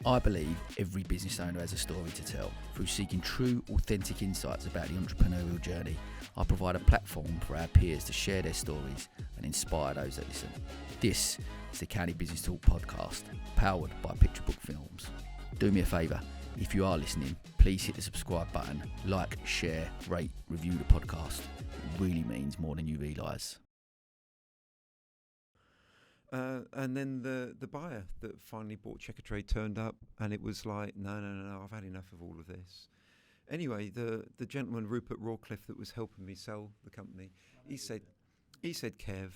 I believe every business owner has a story to tell. Through seeking true, authentic insights about the entrepreneurial journey, I provide a platform for our peers to share their stories and inspire those that listen. This is the County Business Talk podcast, powered by Picture Book Films. Do me a favour, if you are listening, please hit the subscribe button, like, share, rate, review the podcast. It really means more than you realise. And then the buyer that finally bought Checker Trade turned up, and it was like, no, I've had enough of all of this. Anyway, the gentleman, Rupert Rawcliffe, that was helping me sell the company, he said, Kev,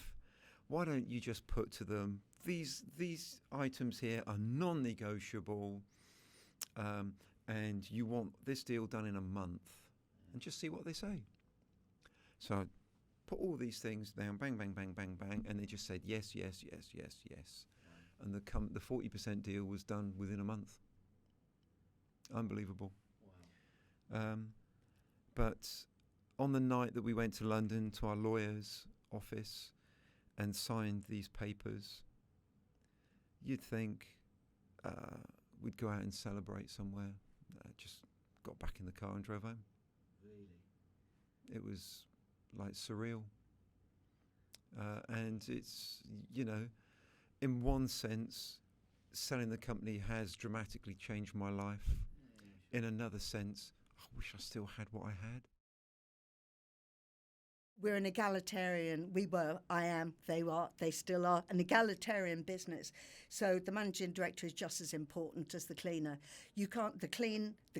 why don't you just put to them, these items here are non-negotiable, and you want this deal done in a month, and just see what they say. So I put all these things down, bang, bang, bang, bang, bang, and they just said yes. And the 40% deal was done within a month. Unbelievable. Wow. But on the night that we went to London to our lawyer's office and signed these papers, you'd think we'd go out and celebrate somewhere. Just got back in the car and drove home. Really? It was like surreal. And it's, in one sense, selling the company has dramatically changed my life. In another sense, I wish I still had what I had. We're an egalitarian, I am, they still are, an egalitarian business. So the managing director is just as important as the cleaner. The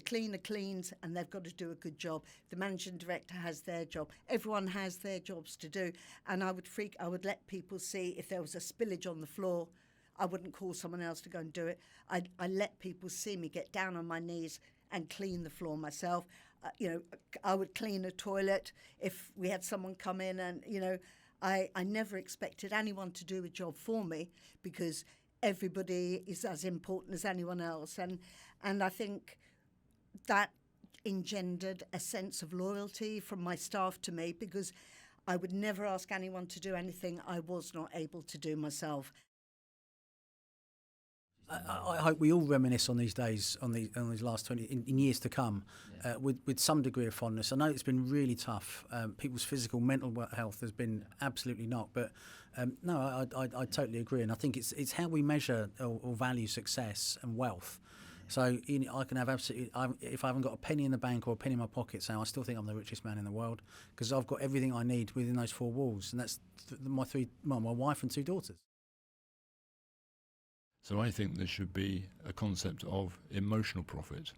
cleaner cleans and they've got to do a good job. The managing director has their job. Everyone has their jobs to do. And I would let people see if there was a spillage on the floor. I wouldn't call someone else to go and do it. I let people see me get down on my knees and clean the floor myself. I would clean a toilet if we had someone come in, and I never expected anyone to do a job for me because everybody is as important as anyone else, and I think that engendered a sense of loyalty from my staff to me, because I would never ask anyone to do anything I was not able to do myself. I hope we all reminisce on these days, on these last 20, in years to come, with some degree of fondness. I know it's been really tough. People's physical, mental health has been absolutely not. But no, I totally agree, and I think it's how we measure or value success and wealth. So I can have absolutely, if I haven't got a penny in the bank or a penny in my pocket, so I still think I'm the richest man in the world because I've got everything I need within those four walls, and that's my wife and two daughters. So I think there should be a concept of emotional profit.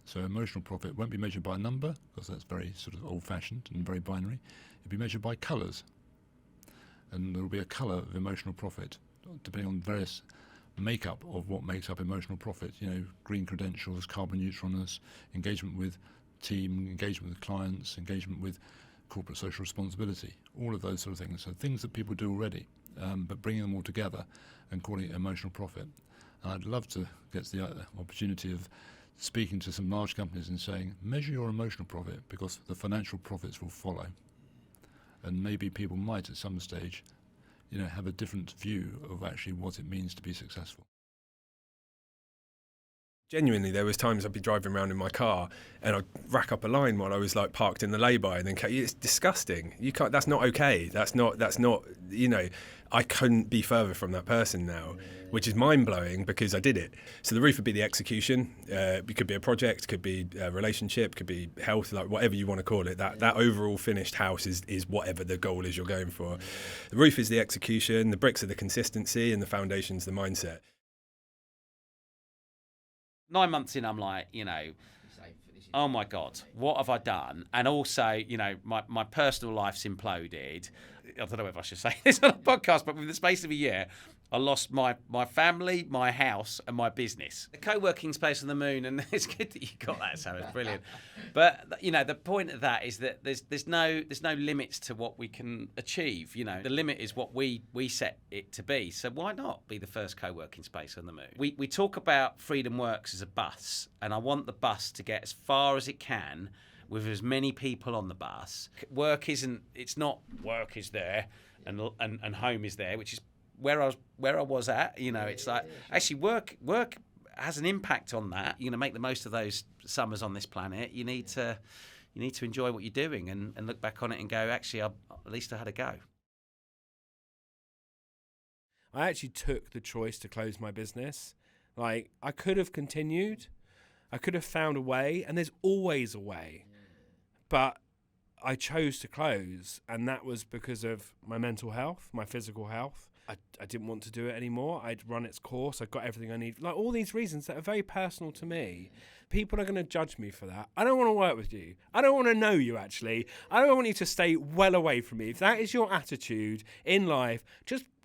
So emotional profit won't be measured by a number, because that's very sort of old-fashioned and very binary. It'll be measured by colours. And there will be a colour of emotional profit, depending on various makeup of what makes up emotional profit. Green credentials, carbon neutralness, engagement with team, engagement with clients, engagement with corporate social responsibility, all of those sort of things. So things that people do already, but bringing them all together and calling it emotional profit. And I'd love to get the opportunity of speaking to some large companies and saying, measure your emotional profit because the financial profits will follow. And maybe people might at some stage, have a different view of actually what it means to be successful. Genuinely, there was times I'd be driving around in my car and I'd rack up a line while I was like parked in the lay-by, and then it's disgusting. You can't. That's not okay. That's not. I couldn't be further from that person now, which is mind-blowing because I did it. So the roof would be the execution. It could be a project, could be a relationship, could be health, like whatever you want to call it. That overall finished house is whatever the goal is you're going for. The roof is the execution. The bricks are the consistency, and the foundation's the mindset. 9 months in, I'm like, oh my God, what have I done? And also, my personal life's imploded. I don't know if I should say this on a podcast, but within the space of a year, I lost my family, my house, and my business. The co-working space on the moon, and it's good that you got that, Sam. It's brilliant. But the point of that is that there's no limits to what we can achieve. The limit is what we set it to be. So why not be the first co-working space on the moon? We talk about Freedom Works as a bus, and I want the bus to get as far as it can with as many people on the bus. Work is there and home is there, which is where I was at. It's like actually work has an impact on that. You're going to make the most of those summers on this planet. You need to enjoy what you're doing and look back on it and go, actually, at least I had a go. I actually took the choice to close my business. Like, I could have continued. I could have found a way, and there's always a way. But I chose to close, and that was because of my mental health, my physical health. I didn't want to do it anymore. I'd run its course. I got everything I need. Like, all these reasons that are very personal to me. People are going to judge me for that. I don't want to work with you. I don't want to know you, actually. I don't want you to stay well away from me. If that is your attitude in life,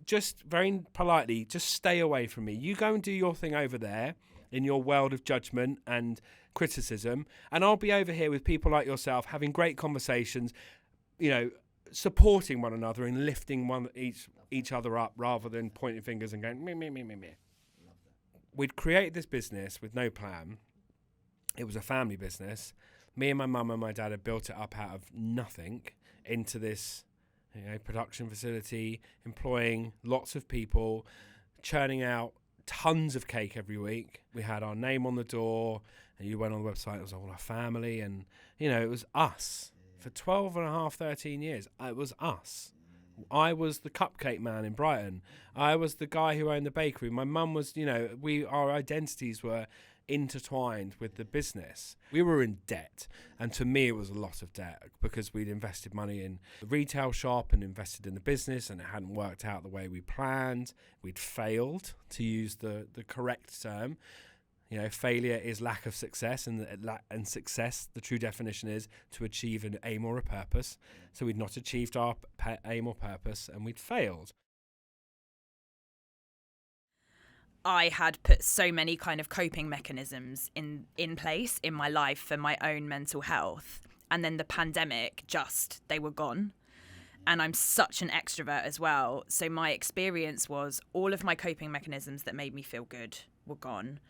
just very politely, just stay away from me. You go and do your thing over there in your world of judgment and criticism, and I'll be over here with people like yourself having great conversations, supporting one another and lifting each other up rather than pointing fingers and going me. We'd created this business with no plan. It was a family business. Me and my mum and my dad had built it up out of nothing into this production facility, employing lots of people, churning out tons of cake every week. We had our name on the door, and you went on the website, it was all our family, and it was us. For 13 years, it was us. I was the cupcake man in Brighton. I was the guy who owned the bakery. My mum was, our identities were intertwined with the business. We were in debt, and to me it was a lot of debt because we'd invested money in the retail shop and invested in the business, and it hadn't worked out the way we planned. We'd failed, to use the correct term. Failure is lack of success, and success, the true definition is to achieve an aim or a purpose. So we'd not achieved our aim or purpose, and we'd failed. I had put so many kind of coping mechanisms in place in my life for my own mental health. And then the pandemic, they were gone. And I'm such an extrovert as well. So my experience was all of my coping mechanisms that made me feel good were gone.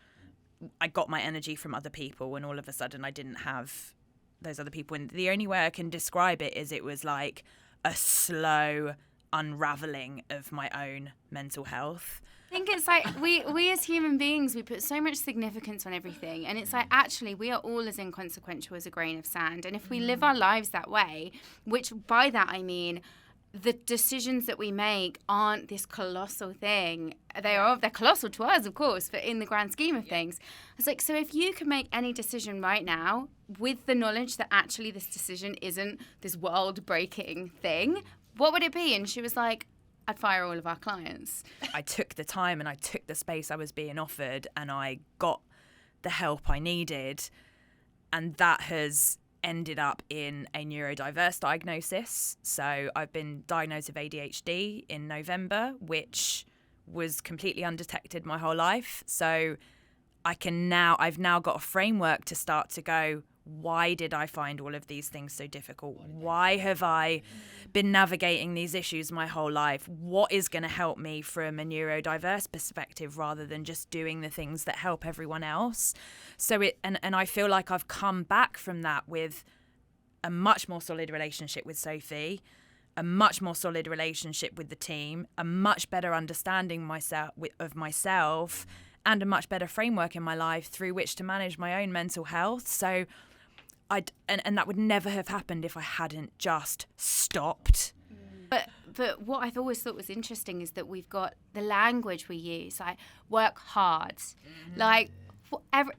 I got my energy from other people, and all of a sudden I didn't have those other people. And the only way I can describe it is it was like a slow unraveling of my own mental health. I think it's like we as human beings, we put so much significance on everything, and it's like actually we are all as inconsequential as a grain of sand. And if we live our lives that way, which by that I mean the decisions that we make aren't this colossal thing. They're colossal to us, of course, but in the grand scheme of things. It's like, so if you could make any decision right now with the knowledge that actually this decision isn't this world-breaking thing, what would it be? And she was like, I'd fire all of our clients. I took the time and I took the space I was being offered, and I got the help I needed. And that has ended up in a neurodiverse diagnosis. So I've been diagnosed with ADHD in November, which was completely undetected my whole life. So I've now got a framework to start to go, why did I find all of these things so difficult? Why have I been navigating these issues my whole life? What is going to help me from a neurodiverse perspective rather than just doing the things that help everyone else? So and I feel like I've come back from that with a much more solid relationship with Sophie, a much more solid relationship with the team, a much better understanding of myself, and a much better framework in my life through which to manage my own mental health. So and that would never have happened if I hadn't just stopped. But what I've always thought was interesting is that we've got the language we use, like work hard. Like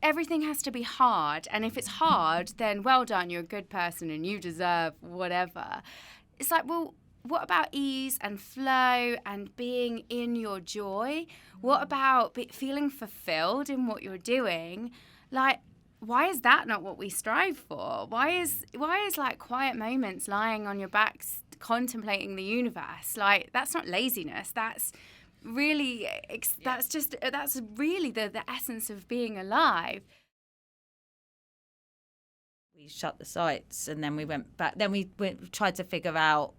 everything has to be hard. And if it's hard, then well done, you're a good person and you deserve whatever. It's like, well, what about ease and flow and being in your joy? What about feeling fulfilled in what you're doing? Like, why is that not what we strive for? Why is like quiet moments lying on your back contemplating the universe? Like, that's not laziness. That's really that's really the essence of being alive. We shut the sites and then we went back. Then we tried to figure out,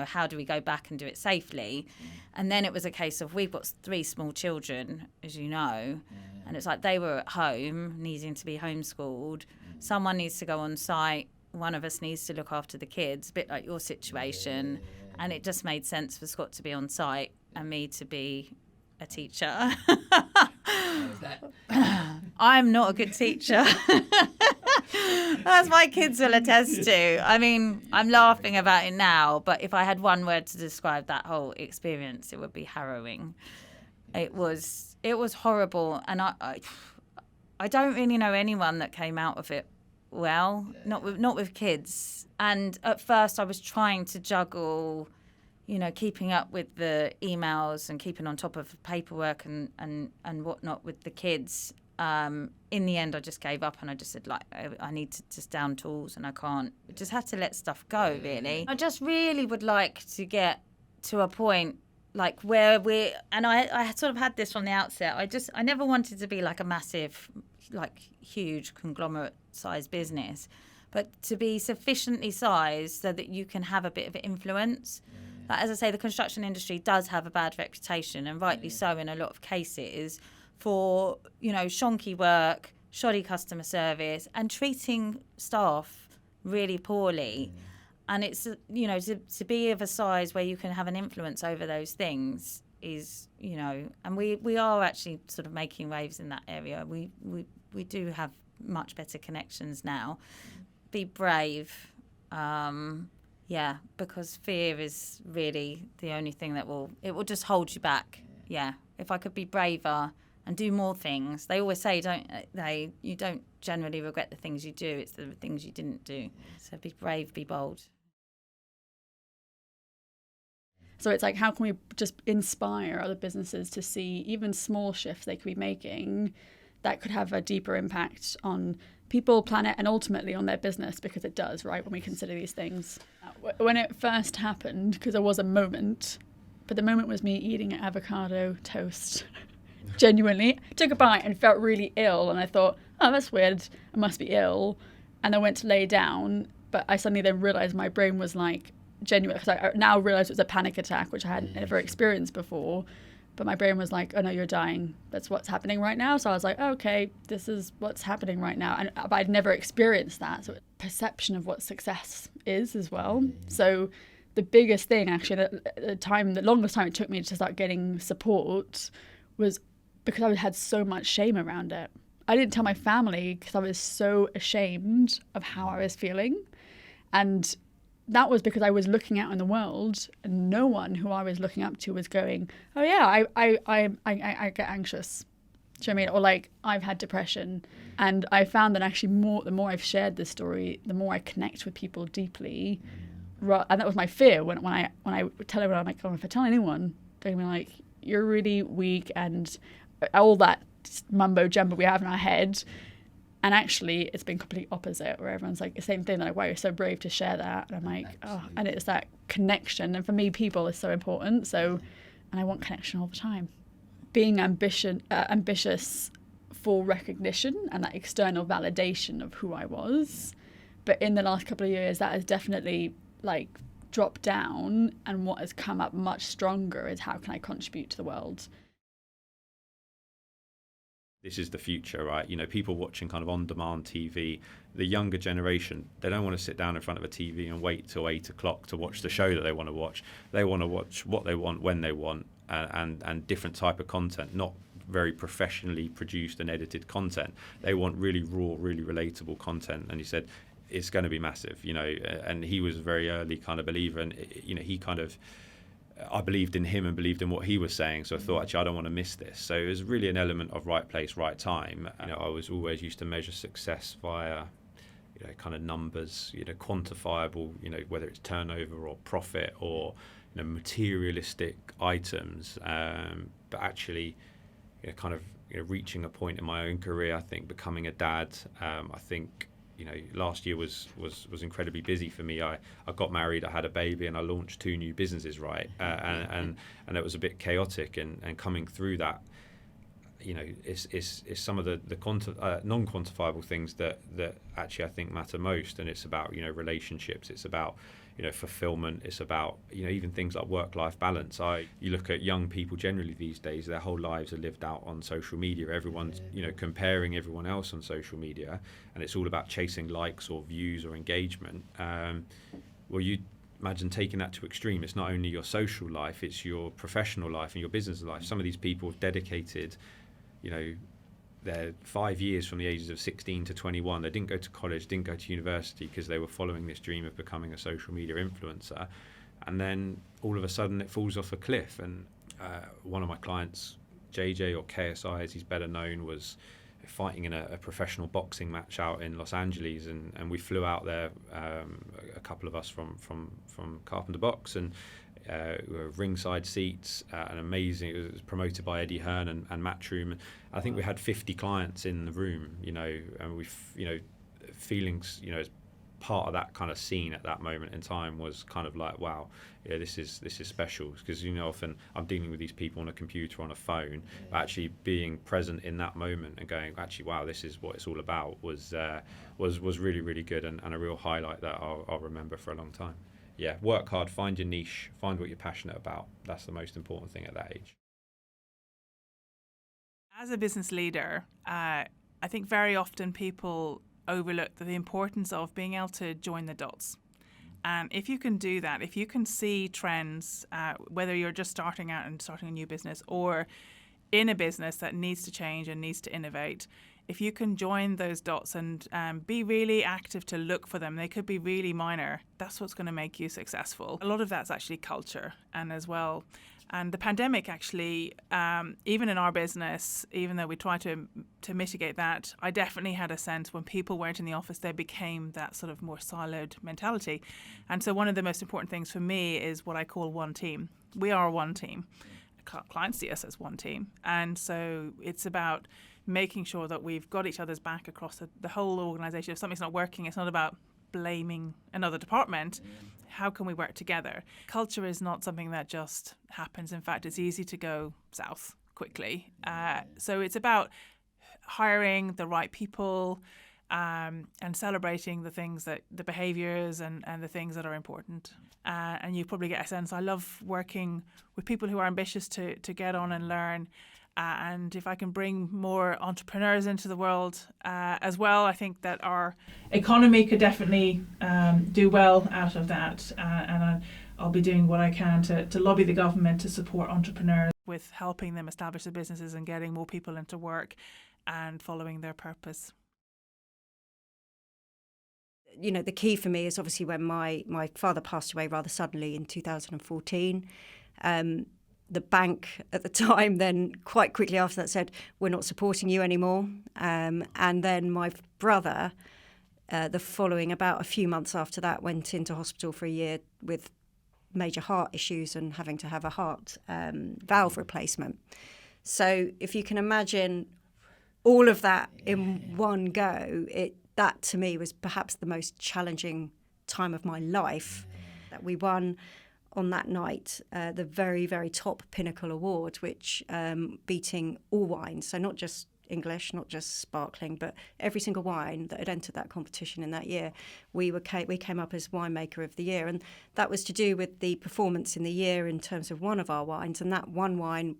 how do we go back and do it safely? And then it was a case of, we've got 3 small children, as you know, and it's like they were at home needing to be homeschooled. Someone needs to go on site. One of us needs to look after the kids, a bit like your situation. And it just made sense for Scott to be on site and me to be a teacher. I'm not a good teacher. As my kids will attest to. I mean, I'm laughing about it now, but if I had one word to describe that whole experience, it would be harrowing. It was horrible, and I don't really know anyone that came out of it well, not with kids. And at first I was trying to juggle, keeping up with the emails and keeping on top of paperwork and whatnot with the kids. In the end, I just gave up and I just said, I need to just down tools and I just have to let stuff go, really. I just really would like to get to a point like where I sort of had this from the outset. I never wanted to be like a massive, like huge conglomerate sized business, but to be sufficiently sized so that you can have a bit of influence. Like, as I say, the construction industry does have a bad reputation, and rightly so in a lot of cases, for, shonky work, shoddy customer service, and treating staff really poorly. And it's, to be of a size where you can have an influence over those things is, and we are actually sort of making waves in that area. We do have much better connections now. Be brave. Because fear is really the only thing that will just hold you back. Yeah. If I could be braver and do more things. They always say, you don't generally regret the things you do, it's the things you didn't do. So be brave, be bold. So it's like, how can we just inspire other businesses to see even small shifts they could be making that could have a deeper impact on people, planet, and ultimately on their business, because it does, right, when we consider these things. When it first happened, because there was a moment, but the moment was me eating an avocado toast. Genuinely. I took a bite and felt really ill, and I thought, oh, that's weird, I must be ill. And I went to lay down, but I suddenly then realised my brain was like genuine, because I now realise it was a panic attack, which I hadn't ever experienced before. But my brain was like, oh no, you're dying. That's what's happening right now. So I was like, oh, okay, this is what's happening right now. But I'd never experienced that. So perception of what success is as well. So the biggest thing, actually, the longest time it took me to start getting support was because I had so much shame around it. I didn't tell my family because I was so ashamed of how I was feeling. And that was because I was looking out in the world and no one who I was looking up to was going, oh yeah, I get anxious. Do you know what I mean? Or like, I've had depression. And I found that actually the more I've shared this story, the more I connect with people deeply. And that was my fear when I tell everyone, I'm like, oh, if I tell anyone, they're going to be like, you're really weak and all that mumbo jumbo we have in our head. And actually, it's been complete opposite, where everyone's like the same thing. They're like, wow, you're so brave to share that. And I'm like, oh, and it's that connection. And for me, people is so important. So, and I want connection all the time. Being ambitious for recognition and that external validation of who I was. But in the last couple of years, that has definitely like dropped down. And what has come up much stronger is how can I contribute to the world? This is the future, right? People watching kind of on-demand TV, the younger generation, they don't want to sit down in front of a TV and wait till 8 o'clock to watch the show that they want to watch. They want to watch what they want, when they want, and different type of content, not very professionally produced and edited content. They want really raw, really relatable content. And he said, it's going to be massive, and he was a very early kind of believer. And, he kind of, I believed in him and believed in what he was saying. So I thought, actually, I don't want to miss this. So it was really an element of right place, right time. I was always used to measure success via, kind of numbers, quantifiable, whether it's turnover or profit or, materialistic items. But actually, kind of, reaching a point in my own career, I think becoming a dad, I think, last year was incredibly busy for me. I got married, I had a baby, and I launched 2 new businesses, right? And it was a bit chaotic. And coming through that, it's some of the non-quantifiable things that actually I think matter most. And it's about relationships. It's about fulfillment. It's about even things like work-life balance. You look at young people generally these days, their whole lives are lived out on social media. Everyone's comparing everyone else on social media, and it's all about chasing likes or views or engagement. Well, you imagine taking that to extreme. It's not only your social life, it's your professional life and your business life. Some of these people have dedicated they're 5 years from the ages of 16 to 21. They didn't go to college, didn't go to university, because they were following this dream of becoming a social media influencer. And then all of a sudden it falls off a cliff. And one of my clients, JJ, or KSI as he's better known, was fighting in a professional boxing match out in Los Angeles, and we flew out there, a couple of us from Carpenter Box, and we were ringside seats, an amazing, it was promoted by Eddie Hearn and Matchroom. I think we had 50 clients in the room, and we, feelings, as part of that kind of scene at that moment in time was kind of like, wow, this is special, because often I'm dealing with these people on a computer, on a phone, but actually being present in that moment and going, actually, wow, this is what it's all about, was really, really good, and a real highlight that I'll remember for a long time. Yeah, work hard, find your niche, find what you're passionate about. That's the most important thing at that age. As a business leader, I think very often people overlook the importance of being able to join the dots. And if you can do that, if you can see trends, whether you're just starting out and starting a new business, or in a business that needs to change and needs to innovate, if you can join those dots and be really active to look for them, they could be really minor. That's what's going to make you successful. A lot of that's actually culture, and as well. And the pandemic actually, even in our business, even though we try to mitigate that, I definitely had a sense when people weren't in the office, they became that sort of more siloed mentality. And so one of the most important things for me is what I call one team. We are one team. Clients see us as one team. And so it's about making sure that we've got each other's back across the whole organisation. If something's not working, it's not about blaming another department. How can we work together? Culture is not something that just happens. In fact, it's easy to go south quickly. So it's about hiring the right people, and celebrating the things the behaviours and the things that are important. And you probably get a sense, I love working with people who are ambitious to get on and learn. And if I can bring more entrepreneurs into the world as well, I think that our economy could definitely do well out of that. And I'll be doing what I can to lobby the government to support entrepreneurs with helping them establish their businesses and getting more people into work and following their purpose. The key for me is obviously when my father passed away rather suddenly in 2014. The bank at the time then quite quickly after that said, we're not supporting you anymore. And then my brother, about a few months after that, went into hospital for a year with major heart issues and having to have a heart valve replacement. So if you can imagine all of that in one go, that to me was perhaps the most challenging time of my life. That we won on that night the very, very top Pinnacle Award, which beating all wines, so not just English, not just sparkling, but every single wine that had entered that competition in that year, we came up as winemaker of the year. And that was to do with the performance in the year in terms of one of our wines, and that one wine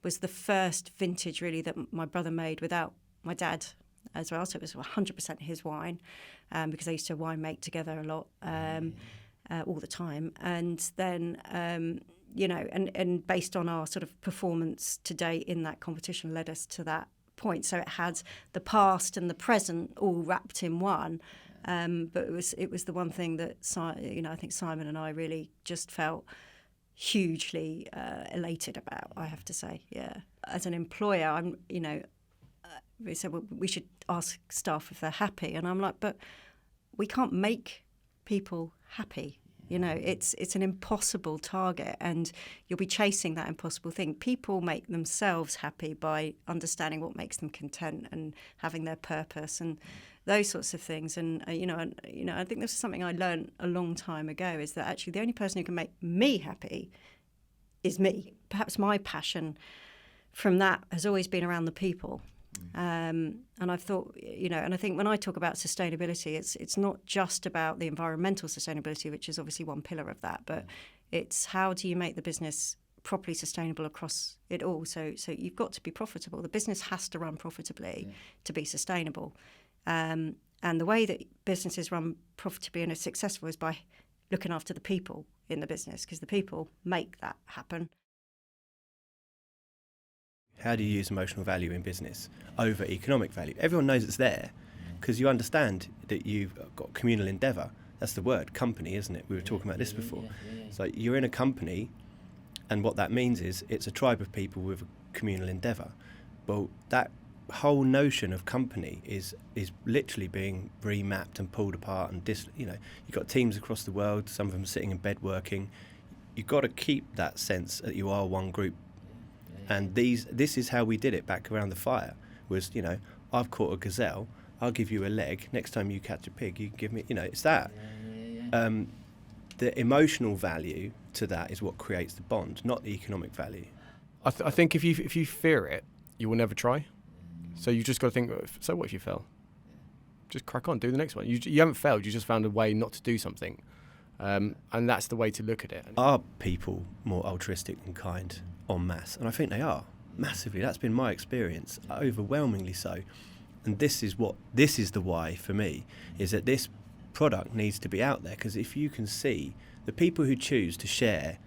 was the first vintage really that my brother made without my dad as well, so it was 100% his wine, because they used to wine make together a lot. All the time, and then and based on our sort of performance to date in that competition led us to that point. So it had the past and the present all wrapped in one, but it was the one thing that I think Simon and I really just felt hugely elated about. I have to say, yeah. As an employer, we said we should ask staff if they're happy, and I'm like, but we can't make people happy. It's an impossible target, and you'll be chasing that impossible thing. People make themselves happy by understanding what makes them content and having their purpose and those sorts of things. And I think this is something I learned a long time ago, is that actually the only person who can make me happy is me. Perhaps my passion from that has always been around the people. And I've thought, and I think when I talk about sustainability, it's not just about the environmental sustainability, which is obviously one pillar of that, but it's how do you make the business properly sustainable across it all. So you've got to be profitable. The business has to run profitably to be sustainable. And the way that businesses run profitably and are successful is by looking after the people in the business, because the people make that happen. How do you use emotional value in business over economic value? Everyone knows it's there because you understand that you've got communal endeavour. That's the word, company, isn't it? We were talking about this before. So you're in a company, and what that means is it's a tribe of people with a communal endeavour. Well, that whole notion of company is literally being remapped and pulled apart, and you've got teams across the world, some of them sitting in bed working. You've got to keep that sense that you are one group. And this is how we did it back around the fire, was, I've caught a gazelle, I'll give you a leg, next time you catch a pig, you give me, it's that. The emotional value to that is what creates the bond, not the economic value. I think if you fear it, you will never try. So you just got to think, so what if you fail? Just crack on, do the next one. You haven't failed, you just found a way not to do something. And that's the way to look at it. Are people more altruistic and kind en masse? And I think they are, massively. That's been my experience, overwhelmingly so. And this is the why for me, is that this product needs to be out there, because if you can see the people who choose to share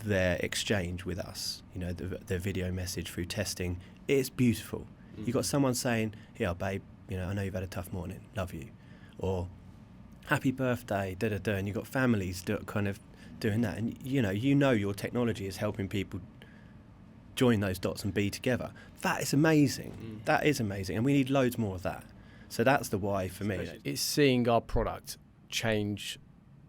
their exchange with us, their video message through testing, it's beautiful. You've got someone saying, "Yeah, babe, I know you've had a tough morning, love you," or "Happy birthday," and you've got families kind of doing that, and you know your technology is helping people join those dots and be together. That is amazing. That is amazing, and we need loads more of that. So that's the why for me. It's seeing our product change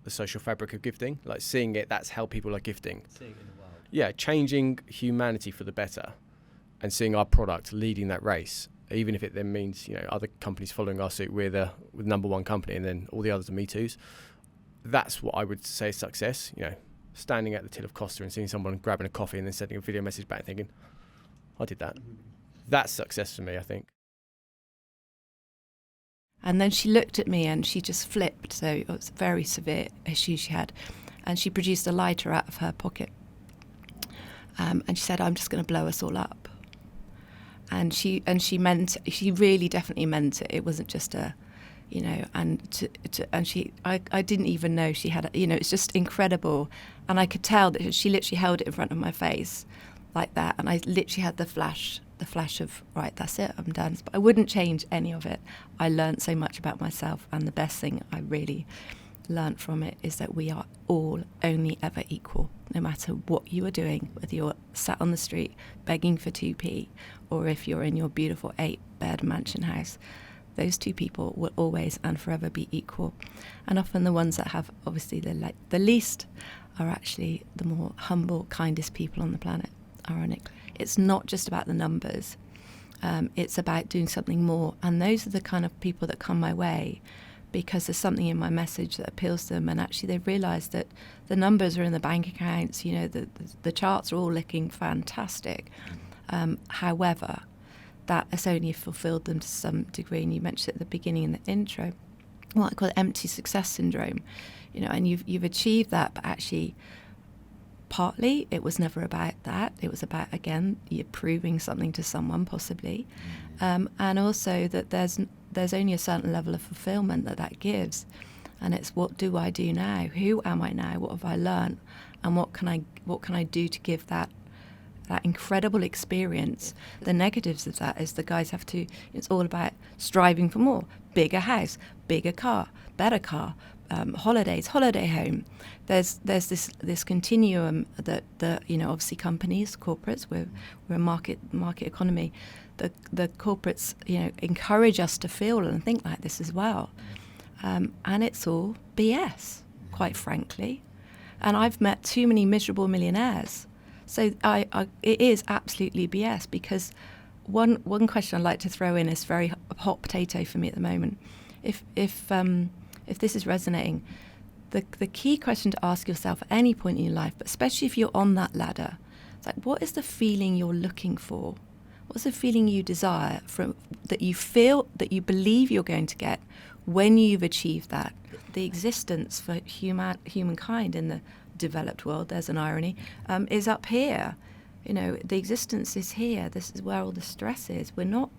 the social fabric of gifting, like seeing it, that's how people are gifting. Seeing it in the world. Yeah, changing humanity for the better, and seeing our product leading that race, even if it then means other companies following our suit. We're the number one company, and then all the others are Me Too's. That's what I would say is success. Standing at the till of Costa and seeing someone grabbing a coffee and then sending a video message back, thinking, "I did that." That's success for me, I think. And then she looked at me and she just flipped. So it was a very severe issue she had, and she produced a lighter out of her pocket. And she said, "I'm just going to blow us all up." And she really definitely meant it. It wasn't just a, I didn't even know she had, it's just incredible. And I could tell that she literally held it in front of my face like that. And I literally had the flash of, right, that's it, I'm done. But I wouldn't change any of it. I learned so much about myself. And the best thing I really learned from it is that we are all only ever equal, no matter what you are doing, whether you're sat on the street begging for 2p or if you're in your beautiful 8-bed mansion house. Those two people will always and forever be equal. And often the ones that have obviously the least are actually the more humble, kindest people on the planet, ironically. It's not just about the numbers. It's about doing something more. And those are the kind of people that come my way because there's something in my message that appeals to them, and actually they've realised that the numbers are in the bank accounts, the charts are all looking fantastic. However, that has only fulfilled them to some degree, and you mentioned at the beginning in the intro, what I call empty success syndrome, and you've achieved that, but actually partly it was never about that. It was about, again, you're proving something to someone possibly, and also that there's only a certain level of fulfillment that gives, and it's what do I do now? Who am I now? What have I learned? And what can I do to give that incredible experience? The negatives of that is the guys have to. It's all about striving for more, bigger house, bigger car, better car, holidays, holiday home. There's this continuum that obviously companies, corporates, we're a market economy. The corporates encourage us to feel and think like this as well, and it's all BS, quite frankly. And I've met too many miserable millionaires. So it is absolutely BS, because one question I'd like to throw in is very hot potato for me at the moment. If this is resonating, the key question to ask yourself at any point in your life, but especially if you're on that ladder, it's like, what is the feeling you're looking for? What's the feeling you desire that you feel, that you believe you're going to get when you've achieved that? The existence for humankind in the developed world, there's an irony, is up here. The existence is here. This is where all the stress is. We're not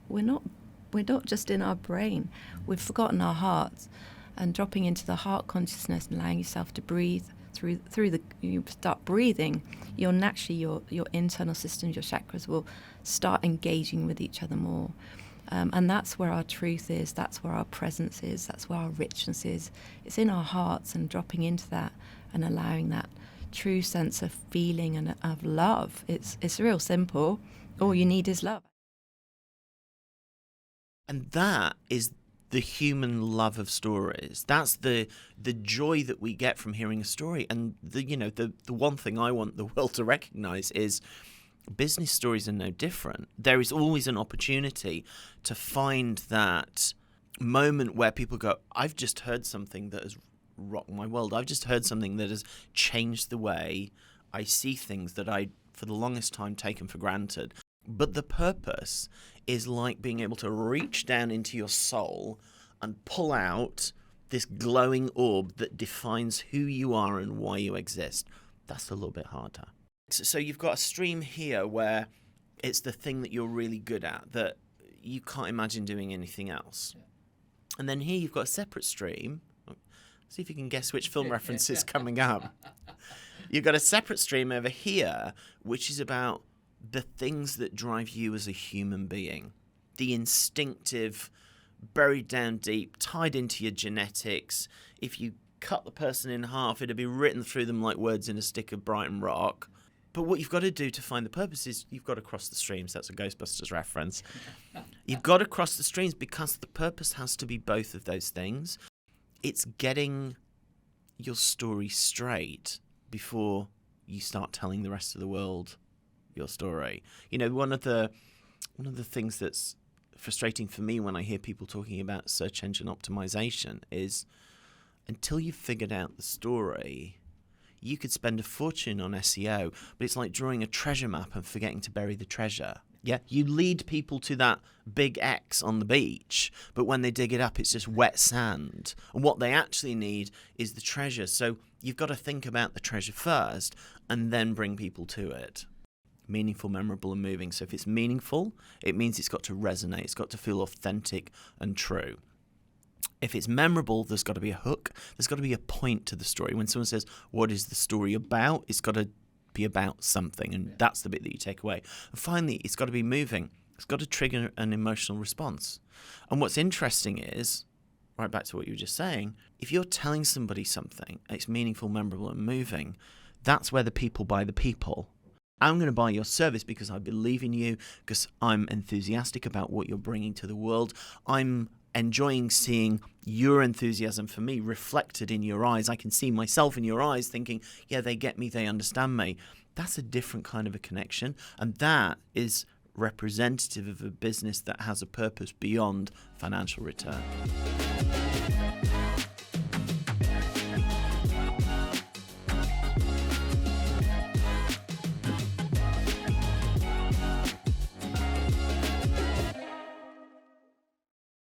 just in our brain. We've forgotten our hearts, and dropping into the heart consciousness and allowing yourself to breathe through you start breathing, your internal systems, your chakras will start engaging with each other more. And that's where our truth is, that's where our presence is, that's where our richness is. It's in our hearts, and dropping into that and allowing that true sense of feeling and of love. It's real simple. All you need is love. And that is the human love of stories. That's the joy that we get from hearing a story. And the one thing I want the world to recognise is business stories are no different. There is always an opportunity to find that moment where people go, I've just heard something that has rocked my world. I've just heard something that has changed the way I see things that I, for the longest time, taken for granted. But the purpose is like being able to reach down into your soul and pull out this glowing orb that defines who you are and why you exist. That's a little bit harder. So you've got a stream here where it's the thing that you're really good at, that you can't imagine doing anything else. Yeah. And then here you've got a separate stream. See if you can guess which film reference is coming up. You've got a separate stream over here, which is about the things that drive you as a human being. The instinctive, buried down deep, tied into your genetics. If you cut the person in half, it'd be written through them like words in a stick of Brighton Rock. But what you've got to do to find the purpose is you've got to cross the streams. That's a Ghostbusters reference. You've got to cross the streams because the purpose has to be both of those things. It's getting your story straight before you start telling the rest of the world your story. You know, one of the things that's frustrating for me when I hear people talking about search engine optimization is until you've figured out the story, you could spend a fortune on SEO, but it's like drawing a treasure map and forgetting to bury the treasure. Yeah, you lead people to that big X on the beach, but when they dig it up, it's just wet sand. And what they actually need is the treasure. So you've got to think about the treasure first and then bring people to it. Meaningful, memorable, and moving. So if it's meaningful, it means it's got to resonate. It's got to feel authentic and true. If it's memorable, there's got to be a hook. There's got to be a point to the story. When someone says, what is the story about? It's got to be about something, and that's the bit that you take away. And finally, it's got to be moving. It's got to trigger an emotional response. And what's interesting is, right back to what you were just saying, if you're telling somebody something, it's meaningful, memorable, and moving, that's where the people buy the people. I'm going to buy your service because I believe in you, because I'm enthusiastic about what you're bringing to the world. I'm enjoying seeing your enthusiasm for me reflected in your eyes. I can see myself in your eyes thinking, yeah, they get me, they understand me. That's a different kind of a connection. And that is representative of a business that has a purpose beyond financial return.